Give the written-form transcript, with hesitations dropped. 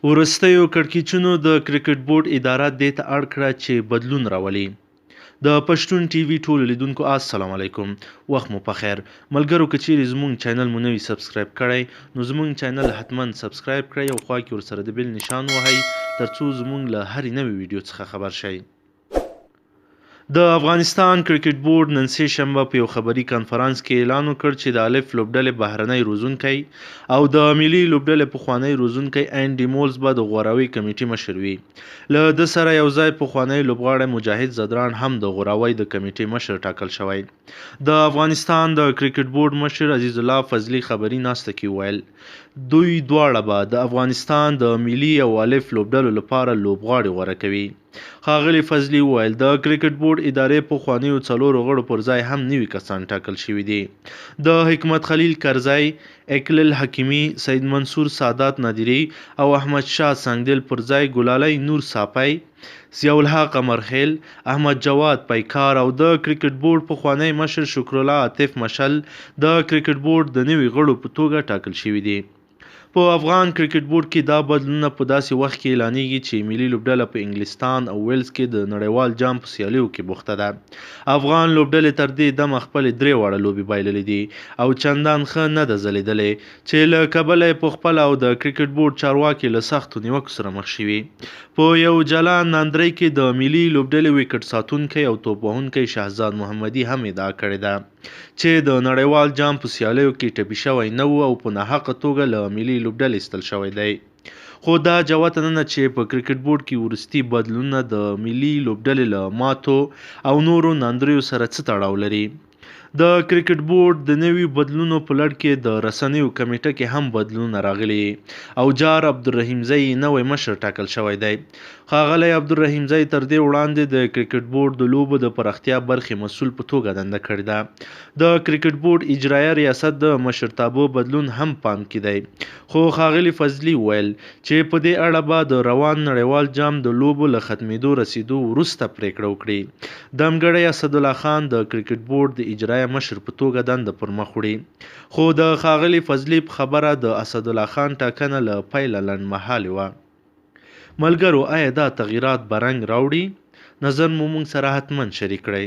وروستیو کړکېچونو د کرکټ بورډ اداره دې ته اړ کړه چې بدلون راولي. د پښتون ټي وي ټولو لیدونکو السلام علیکم، وخت مو پخیر. ملګرو که چیرې زموږ چینل مو نوي سبسکرایب کړی نو زموږ چینل حتما سبسکرایب کړئ او خوا کې ورسره د بیل نشان وهئ ترڅو زموږ له هرې نوې ویډیو څخه خبر شئ. د افغانستان کرکټ بورډ نن سه شنبه په یو خبري کانفرنس کې اعلان وکړ چې د الف لوبډلې بهرنی روزونکی او د ملي لوبډلې پخوانی روزونکی انډي مولز به د غوراوي کمیټې مشر وي. له د سره یو ځای پخوانی لوبغاړی مجاهد زدران هم د غوراوي د کمیټې مشر ټاکل شوی. د افغانستان د کرکټ بورډ مشر عزیز الله فضلي خبري ناسته کې ویل دوی دواړه به د افغانستان د ملي او الف لوبډلو لپاره لوبغاړي غوره کوي. ښاغلي فضلي وویل د کرکټ بورډ ادارې پخوانیو څلورو غړو پر ځای هم نوي کسان ټاکل شوي دي. د حکمت خلیل کرزی، اکلل حکیمي، سید منصور سادات نادري او احمد شاه سنگدل پر ځای ګلالی نور ساپی، ضیاءالحق امرخیل، احمد جواد پیکار او د کرکټ بورډ پخوانی مشر شکرالله عاطف مشل د کرکټ بورډ د نوي غړو په توګه ټاکل شوي دي. په افغان کرکټ بورډ کې دا بدلونونه په داسې وخت کې اعلانیږي چې ملي لوبډله په انګلستان او ویلز کې د نړیوال جام په سیالیو کې بوخته ده. افغان لوبډلې تر دې دمه خپلې درې واړه لوبې بایللې دي او چندان ښه نه ده ځلېدلې چې له کبله یې پخپله او د کرکټ بورډ چارواکي له سختو نیوکو سره مخ شوي. په یو جلا ناندرۍ کې د ملي لوبډلې ویکټ ساتونکی او توپ وهونکی شهزاد محمدي هم ادعا کړې ده چې د نړیوال جام په سیالیو کې ټپي شوی نه و او په ناحقه توګه له ملي لوبډلې ایستل شوی دی. خو دا جوته نه چې په کرکټ بورډ کې وروستي بدلونونه د ملي لوبډلې له ماتو او نورو ناندریو سره څه تړاو لري. د کرکټ بورډ د نوي بدلونو په لړ کې د رسنیو کمیټه کې هم بدلونونه راغلي او جار عبدالرحیمزی نوی مشر ټاکل شوی دی. ښاغلی عبدالرحیمزی تر دې وړاندې د کرکټ بورډ د لوبو د پراختیا برخې مسؤل په توګه دنده کړې ده. د کرکټ بورډ اجرایه ریاست د مشرتابه بدلون هم پام کې دی. خو ښاغلي فضلي ویل چې په دې اړه به د روان نړیوال جام د لوبو له ختمېدو رسېدو وروسته پریکړه وکړي. دمګړی اسدالله خان د کرکټ بورډ د اجرایه مشر په توګه دنده پر مخ وړي. خو د ښاغلي فضلي په خبره د اسدالله خان ټاکنه له پیله لنډمهالې وه. ملګرو آیا دا تغییرات به رنګ راوړي؟ نظر مو موږ سره حتما شریک کړئ.